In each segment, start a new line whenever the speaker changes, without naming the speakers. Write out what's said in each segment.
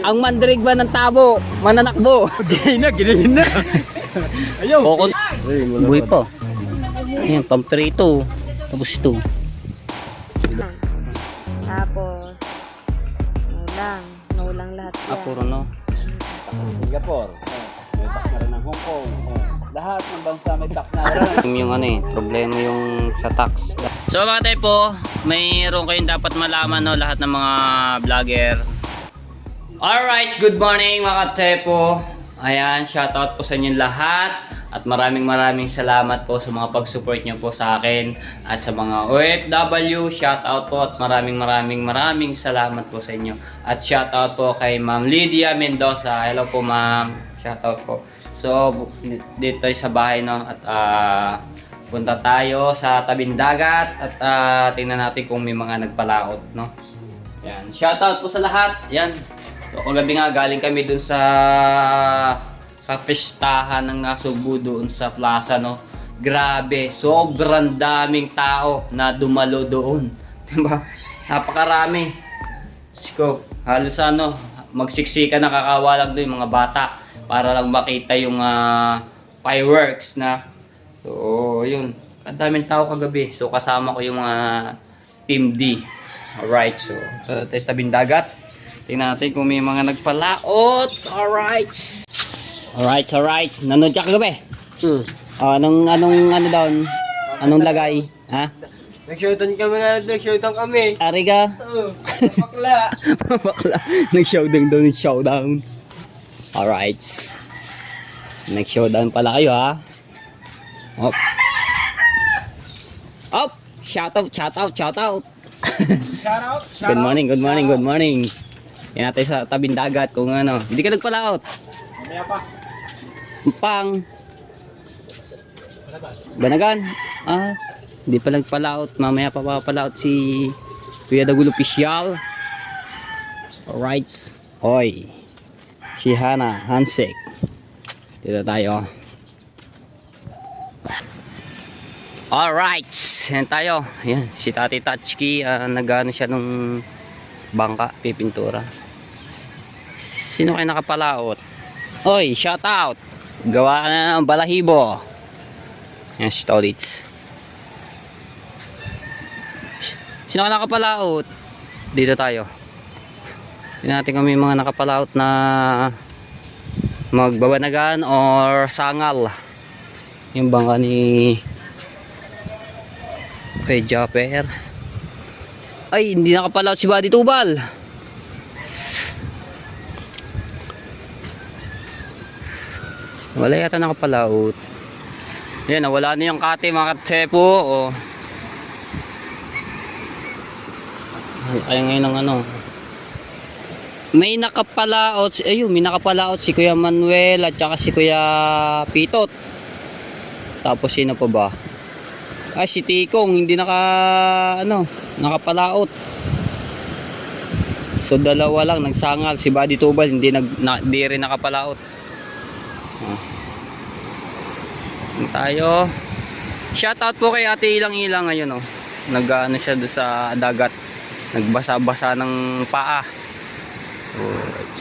Ang mandirig ba ng tabo? Mananakbo.
Ginahin na. Ayaw.
Kokot. Buhay pa. Ayan, pamperito. Tapos ito.
Tapos, nulang lahat yan.
Puro no.
Singapore. May tax na rin ng Hong Kong. Lahat ng bansa may tax na rin.
Yung ano problema yung sa tax. So mga tepo, mayroon kayong dapat malaman no, lahat ng mga vlogger. Alright, good morning mga tepo. Ayan, shoutout po sa inyo lahat. At maraming salamat po sa mga pag-support nyo po sa akin. At sa mga OFW, shoutout po at maraming salamat po sa inyo. At shoutout po kay Ma'am Lydia Mendoza. Hello po ma'am, shoutout po. So, dito tayo sa bahay no. At punta tayo sa tabing dagat. At tingnan natin kung may mga nagpalaot no. Yan, shoutout po sa lahat. Yan. So, kagabi nga galing kami dun sa kapistahan ng Nasugbu doon sa plaza no. Grabe, sobrang daming tao na dumalo doon. Diba? Napakarami. Siko, halos ano, magsiksika na kakawalag doon yung mga bata para lang makita yung fireworks na. So, yun. Ang daming tao kagabi. So, kasama ko yung mga Team D. Alright, so, tayo sa tabing dagat. Tingnan natin kung may mga nagpalaot. Alright. Alright. Nanood ka kagabi? Anong daw? Anong lagay? Ha?
Nag-showdown kami.
Ari ka?
Bakla.
Bakla. Nag-showdown. Alright. Nag-showdown pala kayo ha? Op! Shout out. Good morning. Yan natin sa tabing dagat kung ano. Hindi ka nagpalaot.
Mamaya pa.
Pang Banagan. Hindi pa nagpalaot. Mamaya pa papalaot si Kuya Dagul Official. Alright. Hoy. Si Hana Hansek. Dito tayo. Alright. Yan tayo. Yan. Si Tati Tatchki. Nag-ano siya nung bangka. Pipintura. Sino kayo nakapalaot? Oy, shout out. Gawa ka na ng balahibo. Yan, storage. Sino ka nakapalaot? Dito tayo. Tingnan natin kung may mga nakapalaot na magbabanagan or sangal. Yung bangka ni Kuya Japper. Ay, hindi nakapalaot si Buddy Tubal. Wala yata nakapalaot. Yan, nawala na yung kate mga katsepo. Kaya ngayon ang ano. May nakapalaot. Ayun, may nakapalaot si Kuya Manuel at saka si Kuya Pitot. Tapos sino pa ba? Ay, si Tikong hindi nakapalaot. So dalawa lang nagsangal. Si Buddy Tubal hindi rin nakapalaot. Tayo. Shoutout po kay Ate Ilang ngayon nag-ano siya doon sa dagat. Nagbasa-basa ng paa. Alright.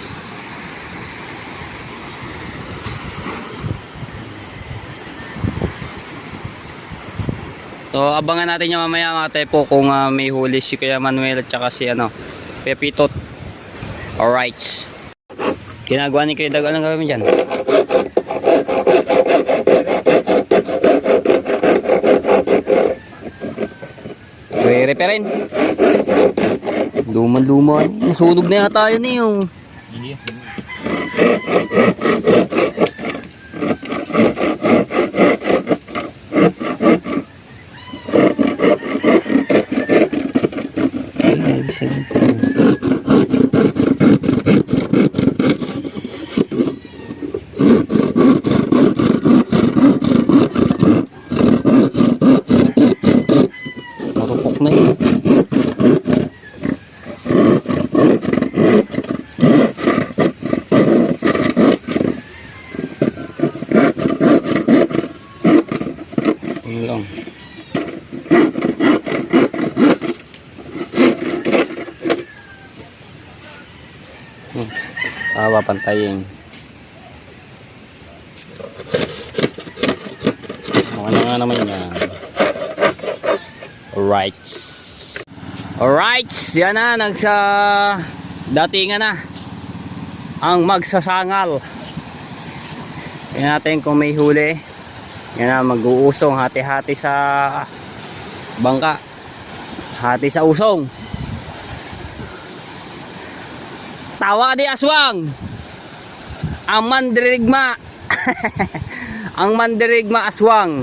So abangan natin yung mamaya mga tepo kung may huli si Kuya Manuel at saka si Pepitot. Alright. Ginagawa ni Kuya Dag, anong gagawin dyan? Re-reparin. Luman. Nasunog na yata yun marupok na yun. Papantayin. Ano nga naman yan. Alright. Alright. Yan na. Datingan na. Ang magsasangal. Tingnan natin kung may huli. Yan na. Mag-uusong. Hati-hati sa bangka. Hati sa usong. Tawa di aswang. Ang mandirigma. Ang mandirigma aswang.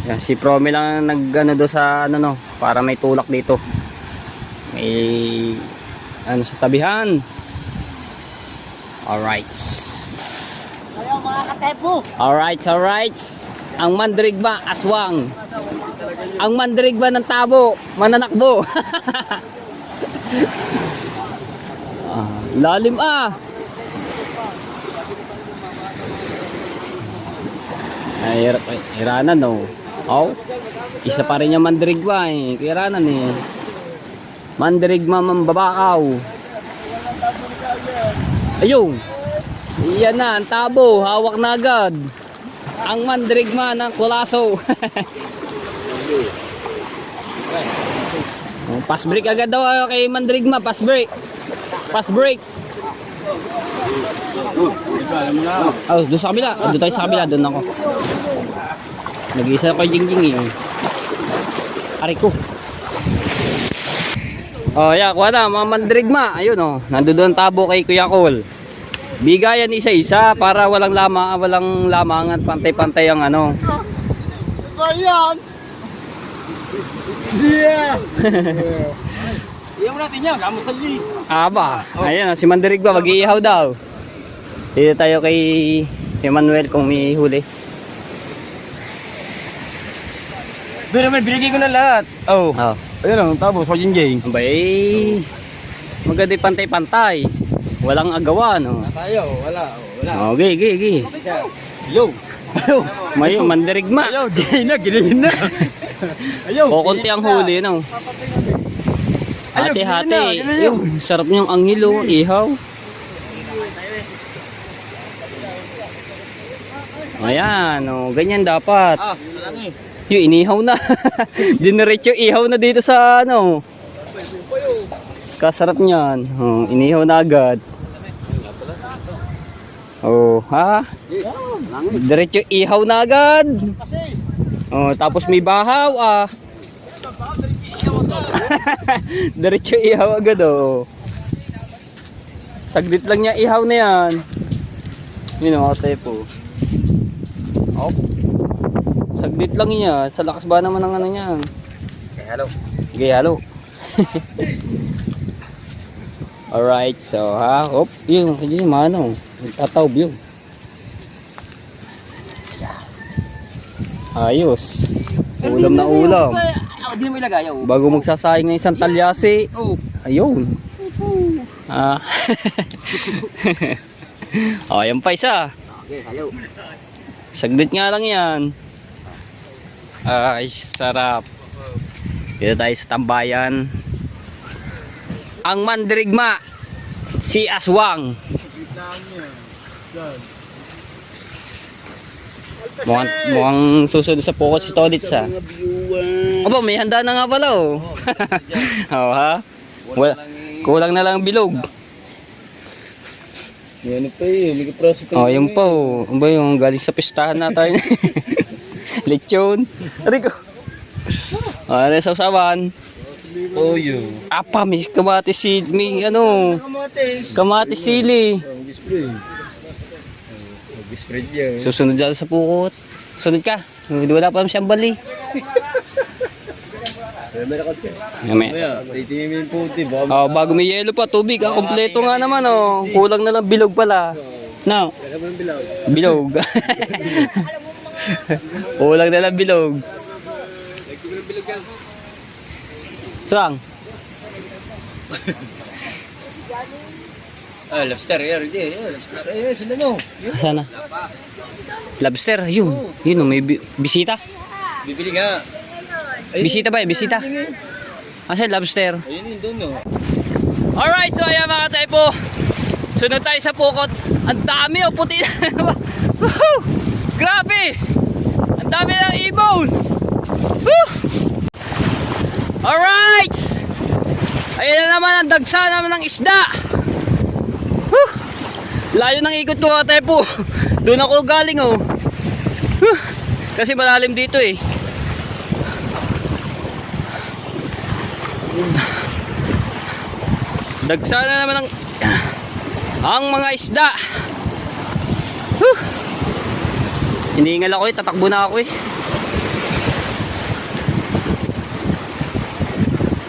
Yan, si Promi lang nag-ano do sa ano no, para may tulak dito. May ano sa tabihan. Alright.
Ayaw mga katepo.
Alright. Ang mandirigma aswang. Ang mandirigma ng tabo, mananakbo. Lalim Ay, iranan no. Isa pa rin yung mandirigma eh. Iranan eh. Mandirigma mambabakaw. Ayun. Iyan na, ang tabo, hawak na agad. Ang mandirigma ng kulaso. Pass break agad daw kay mandirigma, pass break. Pass break. Doon sa kabila. Doon tayo sa kabila. Doon ako. Nag-iisa ako yung jing-jing eh. Aray ko. Kuha na. Mga mandirigma. Ayun nandoon tabo kay Kuya Cole. Bigayan isa-isa para walang lamangan. Pantay-pantay ang ano.
Ayan! Yeah! Iyaw natin yan, kamusali.
Aba, ayan si mandirigma mag-iihaw daw. Dito tayo kay Emmanuel kung may huli.
Pero naman, binigay ko na lahat. Ayun lang, tabo, so jinjing.
Abay, maganda pantay-pantay. Walang agawan.
Tayo, wala.
Okay.
Yo!
May mandirigma.
Ayaw, ginahin na. Ayaw.
Kukunti ang huli, no? Hati-hati. Sarap niyang anghilo, ihaw. Ayan, ganyan dapat. Yung inihaw na. Diniretso ihaw na dito sa ano. Kasarap niyan. Inihaw na agad. Diretso ihaw na agad. Tapos may bahaw Diretso ihaw agad Saglit lang niya ihaw na yan. Yun po. Saglit lang niya. Sa lakas ba naman ang ano niyan? Gayalo. Alright, so yun, yun mano. Tataob yun. Ayos. Ulam na ulam.
Hindi mo ilagay,
Bago magsasayang ng isang talyasi. Ayun. Yan pa isa.
Okay, hello.
Saglit nga lang yan. Ay, sarap. Dito tayo sa tambayan. Ang mandirigma, si Aswang. Mukhang susunod sa focus si Todits Aba, may handa na nga pala Kulang na lang bilog.
Yan pa may kapraso ka.
Yung pa Aba yung galing sa pistahan natin. Lechon. Rico. Ano sa usawan?
Yun.
Apa, may kamatis sili. May kamatis sili.
Spread yan.
Susunod dyan sa pukot. Sunod ka. Wala pa siyang bali.
Titingin yung puti.
Bago may yelo pa, tubig. Kompleto nga naman. Kulang na lang bilog pala. No? Bilog. Kulang na lang bilog. Suang.
Lobster. Lobster. Sila no.
Sana? Lobster. Yun may bisita.
Bibili nga.
Bisita ba? Bisita. Kasi lobster.
Ayun yun doon, no?
Alright, so ayan mga typo. Sunod tayo sa pukot. Ang dami oh, puti na. Woohoo! Grabe! Ang dami ng ibon! Woo! Alright! Ayan na naman ang dagsa naman ng isda. Woo! Layo ng ikot ko mga typo. Doon ako galing oh. Woo! Kasi malalim dito eh. Dagsa na naman ang mga isda. Whew. Hiningal ako eh, tatakbo na ako eh.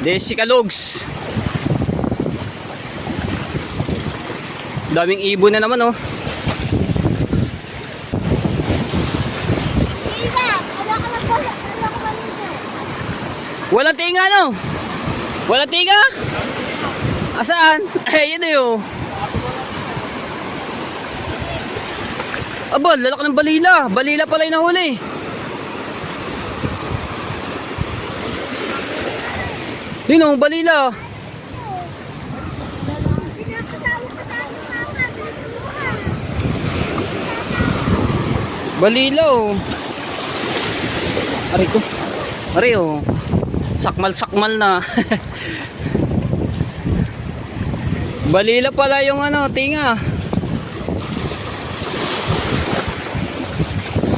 Desi Kalogs. Daming ibon na naman oh. Walang tinga no? Walang tinga? Asaan? Eh, yun na yun. Aba, lalaki ng balila. Balila pala yung nahuli. Yun o, balila. Balila o. Aray ko. Aray o. Sakmal-sakmal na. Balila pala yung ano, tinga.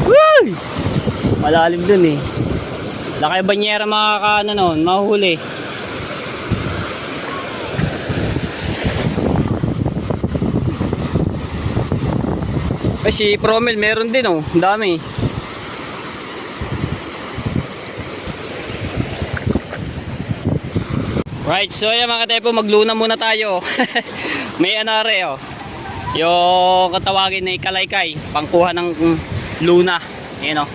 Woo! Malalim dun eh. Laki banyera makakaano noon, mahuhuli. Ay si Promel meron din oh, ang dami. Right, so ayan mga tepo, magluna muna tayo. May anare oh. Yung katawagin na ikalaykay, pangkuha ng luna. Ayan oh.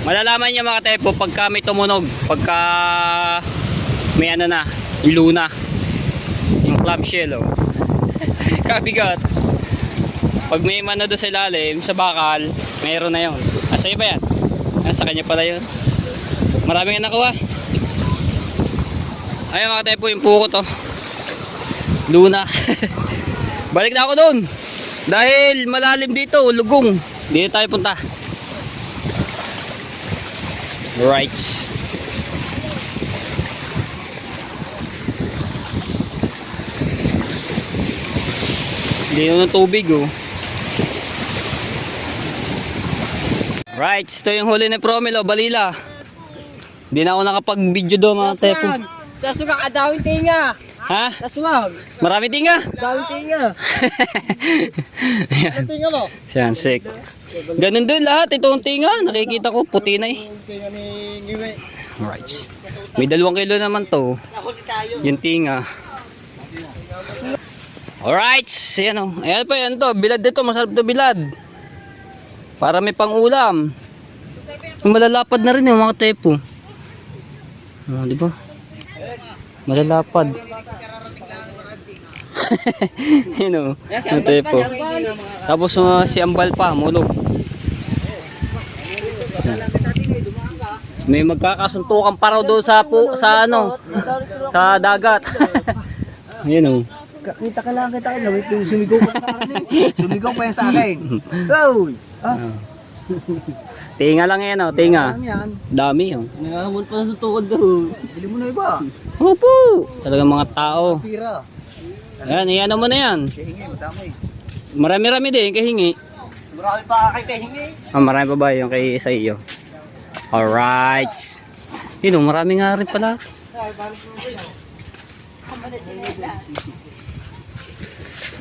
Malalaman niya mga tepo pagka may tumunog, pagka may ano na, luna. Yung clamshell oh. Kabigat. Pag may mano doon sa ilalim, sa bakal, mayroon na yun. Asa iyo ba yan? Sa kanya pala yun. Maraming nakuha. Ayun mga tepo, yung puko to. Luna. Balik na ako doon. Dahil malalim dito, lugong. Dito tayo punta. Right. Dito ng tubig oh. Right, ito yung huli ni Promel oh, balila. Hindi na ako nakapag-video doon mga tepo.
Sasugak adawin tinga.
Ha?
Kaswag.
Marami tinga.
Adawin tinga. Ano tinga mo?
Yan, sick. Ganun doon lahat, itong tinga. Nakikita ko, puti na eh.
Tinga ni Ngiwe.
Alright. May 2 kilo naman to. Yung tinga. Alright. Ayan o. Ayan pa yan to. Bilad dito. Masarap to bilad. Para may pang-ulam. Malalapad na rin yung mga tepo. Oh, di ba? Malalapad. Yun o. Yung tepo. Tapos si Ambal pa. Mulog. May magkakasuntukan pa raw doon sa ano, sa dagat. Yun o.
Kita ka lang kita ka. Sumigaw pa sa akin. Sumigaw pa yan sa akin. Hoy!
Tinga lang yan o, tinga.
Yan.
Dami o.
Nangahamon pa sa tukod doon. Bili mo na iba.
Opo! Talagang mga tao.
Pira.
Ayan, iyan mo na yan.
Kahingi, madamay.
Marami-rami din, kahingi.
Marami pa kay kahingi.
Marami pa ba yung kay sa iyo? Alright. Yun o, marami nga rin pala.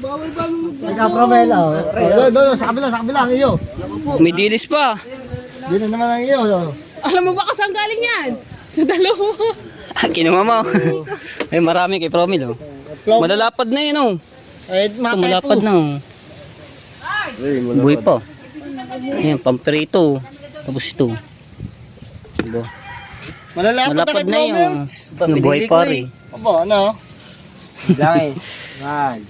Nagka-Promel oh. Doon, sa kabila ang iyo.
May dilis pa.
Di na naman ang iyo.
Alam mo ba kasang galing yan? Sa dalawa.
Kinuha mo. Ay, marami kay Promil o. Malalapad na yun o.
Eh,
Ito, malapad na o. Buhay pa. Ayan, pamperito. Tapos ito. Diba? Malapad na yun. Nabuhay pa rin.
Aba, ano?
Lang eh.
1,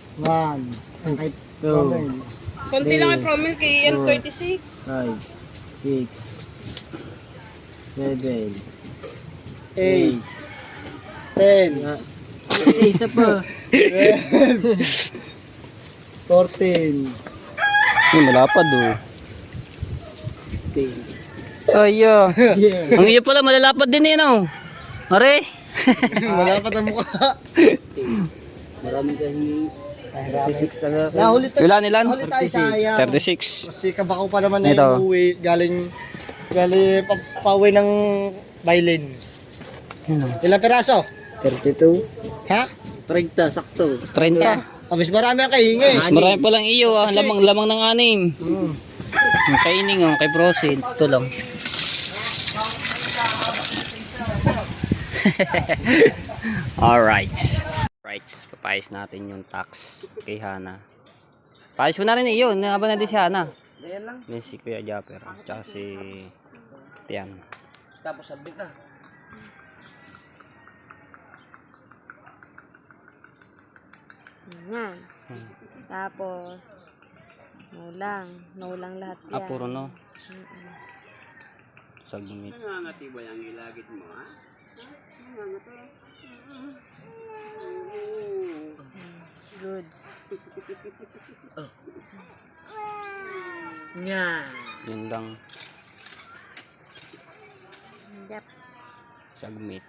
2,
Konti lang yung promil kay M36.
5, 6, 7,
8, 10,
Isa pa.
14,
Ay, malapad oh. Ay, ang iyo pala, malalapad din yan oh. Are?
wala pa sa mukha.
Marami kayong 36 na.
Nahuli tayo.
Ilan, ilan?
Nahuli tayo sayang.
36.
Kasi kabako pa naman na
Ito.
yung uwi. Galing pauwi ng bailin. Ilang peraso?
32.
Ha?
30, sakto.
30.
Abis marami ang kahingi.
Mas marami pa lang iyo ah. Lamang ng 6. Yung kay Ining oh, kay Prosid. Ito lang. Alright. Right, papayos natin yung tax kay Hana. Payos mo na rin iyo. Naba na din si Hana.
Ayan lang.
Yan si Kuya Japper. Tsaka si Tian.
Tapos submit na.
Yan. Tapos, no lang. No lang lahat yan.
Ah, puro no.
Mm-mm.
Submit.
Goods.
Nga.
Yun lang.
Yep.
Submit.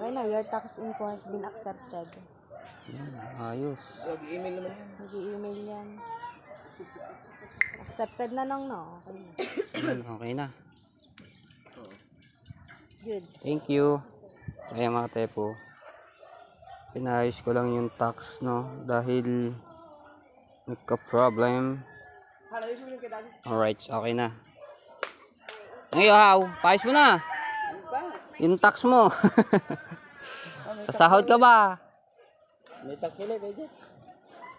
Okay na, your tax info has been accepted.
Yan, ayos.
Mag-email naman yan.
Nag-i-email yan. Accepted na nang no. Okay na.
Yan, okay na.
Goods.
Thank you. Ayan mga tepo. Pinayos ko lang yung tax no. Dahil nagka-problem. Alright, okay na. Ngayon, how? Payos mo na. Yung tax mo. Sasahod ka ba?
May tax ulit, pwede.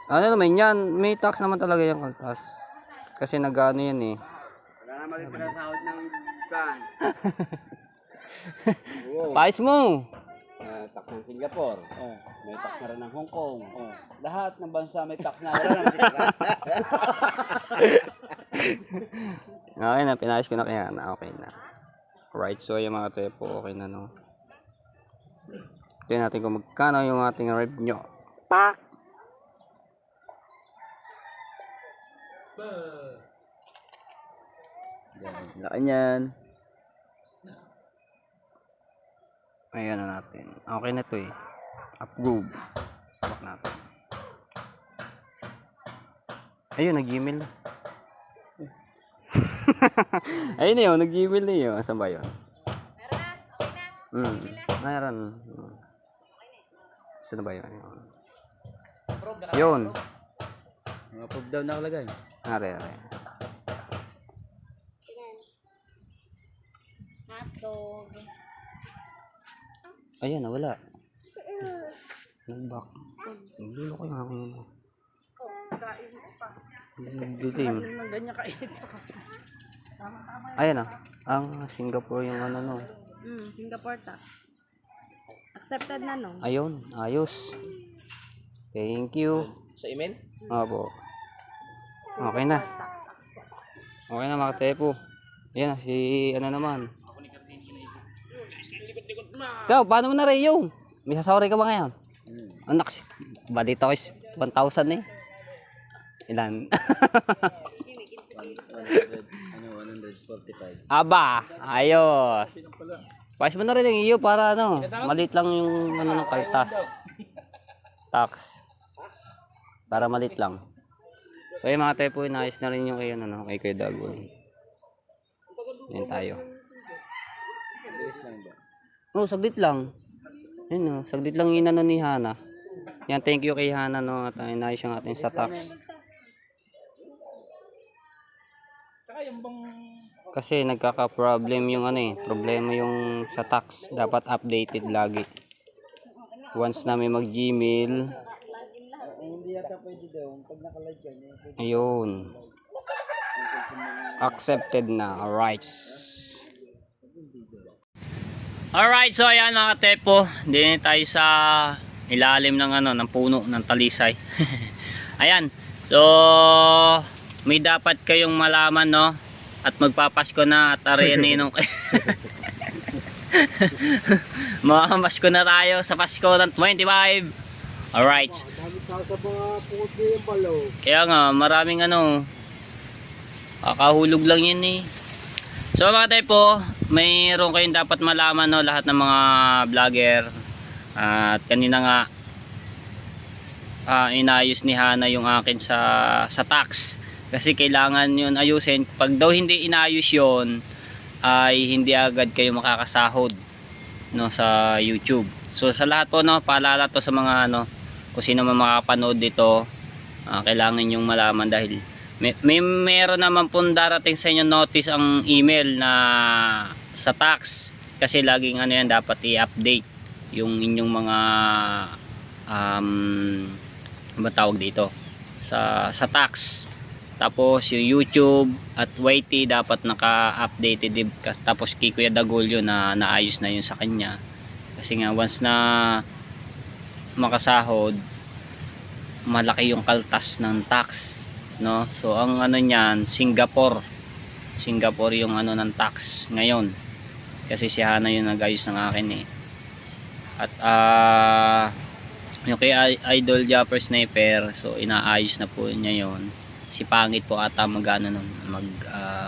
Ano naman yan? May tax naman talaga yung kaltas. Kasi nag-ano yan eh.
Wala naman yung pinasahod ng kan.
Payos mo.
Tax ng Singapore. May tax na rin ng Hong Kong. Lahat ng bansa may tax na. Wala naman sila.
Okay na, pinayos ko na kaya na. Okay na. Right, so yung mga tepo, okay na no. Tingnan natin kung magkano yung ating revenue. Pak!
Laki niyan.
Ayan na natin. Okay na to eh. Approve. Bak natin. Ayun, nag-email na. Ayun na yun, nag-email na yun. Saan ba yun? Meron. Saan ba yun? Yun.
Mga proof daw nakalagay.
Are.
Hotdog.
Ayan, nawala. Nag-back. Naglulo ko yung aking ano. Dilim. Ayan na. Ang Singapore yung ano no.
Singapore tax. Accepted na no.
Ayun, ayos. Thank you.
Sa email?
Opo. Okay na. Okay na mga tepo. Ayan na, si ano naman. Ikaw, paano mo na rin yung? May sasawaray ka ba ngayon? Anak, ba dito ko is 1,000 eh. Ilan?
145.
Aba, ayos. Pais mo na rin yung iyo para ano, maliit lang yung ano ng kaltas. Tax. Para maliit lang. So yung mga tepo, inayos na rin yung kay ano, kay Kuya Dagoy. Yan tayo. Oh, saglit lang. Yun no, saglit lang yung inano ni Hana. Yan, thank you kay Hana no, at inayos yung ating sa tax. Kasi nagkaka-problem yung ano eh, problema yung sa tax, dapat updated lagi. Once na may mag-Gmail,
Hindi yata pwede daw. Pag nakalive ka niya.
ayun. Accepted na, alright. Alright, so ayan mga tepo, din tayo sa ilalim ng ano, ng puno ng talisay. Ayan. So may dapat kayong malaman, no? At magpapasko na at arianinong Mamasko na tayo sa Pasko ng 25. Alright. Kaya nga, maraming ano, kakahulog lang yun eh. So mga tepo, mayroon kayong dapat malaman, no, lahat ng mga vlogger. At kanina nga inayos ni Hana yung akin sa tax. Kasi kailangan yun ayusin. Pag daw hindi inayos yun, ay hindi agad kayo makakasahod, no, sa YouTube. So sa lahat po, no, paalala to sa mga ano, kung sino man makapanood dito, kailangan yung malaman dahil meron naman pong darating sa inyo notice ang email na sa tax, kasi laging ano yan, dapat i-update yung inyong mga tawag dito sa tax. Tapos yung YouTube at YT dapat naka-updated din. Tapos kay Kuya Dagolyo na naayos na yun sa kanya, kasi nga once na makasahod, malaki yung kaltas ng tax, no? So ang ano niyan, Singapore yung ano ng tax ngayon, kasi si Hana yung nag-ayos ng akin eh. At yung kay Idol Japper Sniper, so inaayos na po niya yon. Si Pangit po ata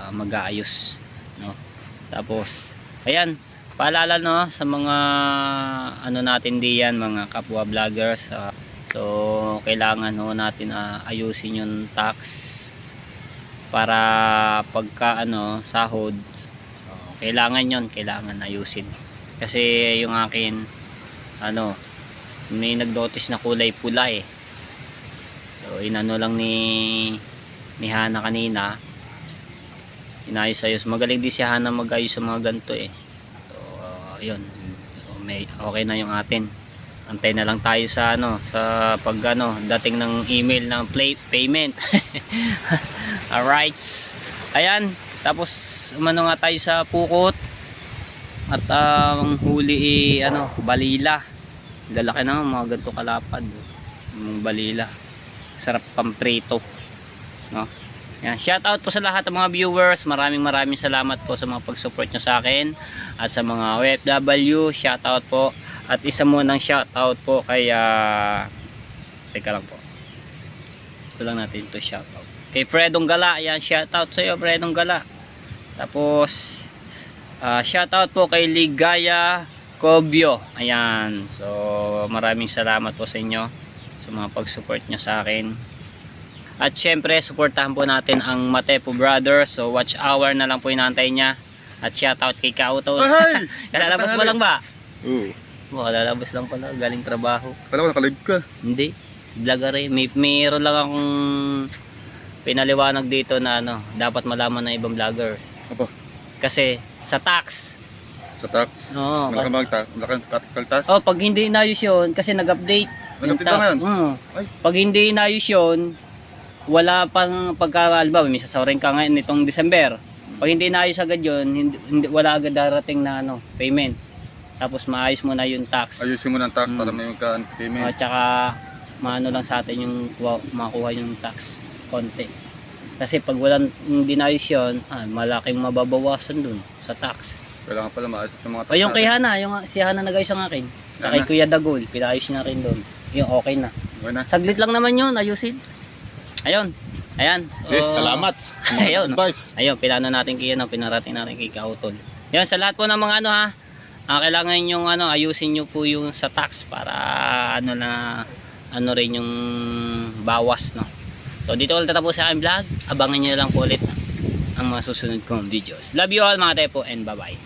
mag-aayos, no? Tapos ayan, paalala, no, sa mga ano natin diyan, mga kapwa vloggers, so kailangan, no, natin ayusin yung tax para pagka ano sahod, so, kailangan ayusin. Kasi yung akin ano, may nag-notice na kulay pula eh. So inano lang ni Hana kanina, inayos-ayos. Magaling din si Hana mag-ayos sa mga ganito eh. So yun, so may okay na yung atin. Antay na lang tayo sa ano, sa pag ano, dating ng email ng payment. Alright, ayan. Tapos umano nga tayo sa Pukot. At ang huli ano, balila. Lalaki na mga ganito kalapad, yung balila. Sarap pamprito, no? Yan, shout out po sa lahat ng mga viewers. Maraming salamat po sa mga pag-support nyo sa akin at sa mga OFW. Shout out po. At isa mo ng shout out po kay teka lang po, gusto lang natin ito shout out kay Fredong Gala. Yan, shout out sa iyo Fredong Gala. Tapos shout out po kay Ligaya Cobio. Ayan, so maraming salamat po sa inyo sa mga pag-support nyo sa akin. At syempre, suportahan po natin ang Matepo Brothers. So watch hour na lang po inaantay niya. At shout out kay Kauto. Kalalabas mo lang ba?
Oo.
Kalalabas lang pala, galing trabaho.
Kala ko naka-live ka.
Hindi, vlogger eh. Mayroon lang akong pinaliwanag dito na ano, dapat malaman ng ibang vloggers.
Apa?
Kasi sa tax.
Sa tax?
Oo.
Malaking kaltas?
Oh, pag hindi inayos yun, kasi nag-update.
Nag-update ba ngayon? Ay.
Pag hindi inayos yun, wala pang pagkakalba, may sasawarin ka ngayon nitong December. Pag hindi inayos agad yun, hindi, wala agad darating na ano, payment. Tapos maayos mo na yung tax.
Ayusin mo ng tax para may payment.
At saka maano lang sa atin yung makuha yung tax konti. Kasi pag walang hindi naayos yun, malaking mababawasan dun sa tax.
Kailangan pala maayos ng mga tax.
O yung kay Hana, si Hana nag-ayos ang akin. Kay Kuya Dagol, pinayos niya rin dun. Yung okay na.
Okay na.
Saglit lang naman yun, ayusin. Ayun. Ayan.
Okay, salamat.
Ayun.
Advice.
Ayun, pinano natin kay ano, pinarating natin kay Kautol. Yan, sa lahat po ng mga ano ha, kailangan yung ano, ayusin nyo po yung sa tax para ano na, ano rin yung bawas, no. So dito ulit tatapos sa aking vlog. Abangan nyo lang po ulit ang mga susunod kong videos. Love you all mga tepo and bye bye.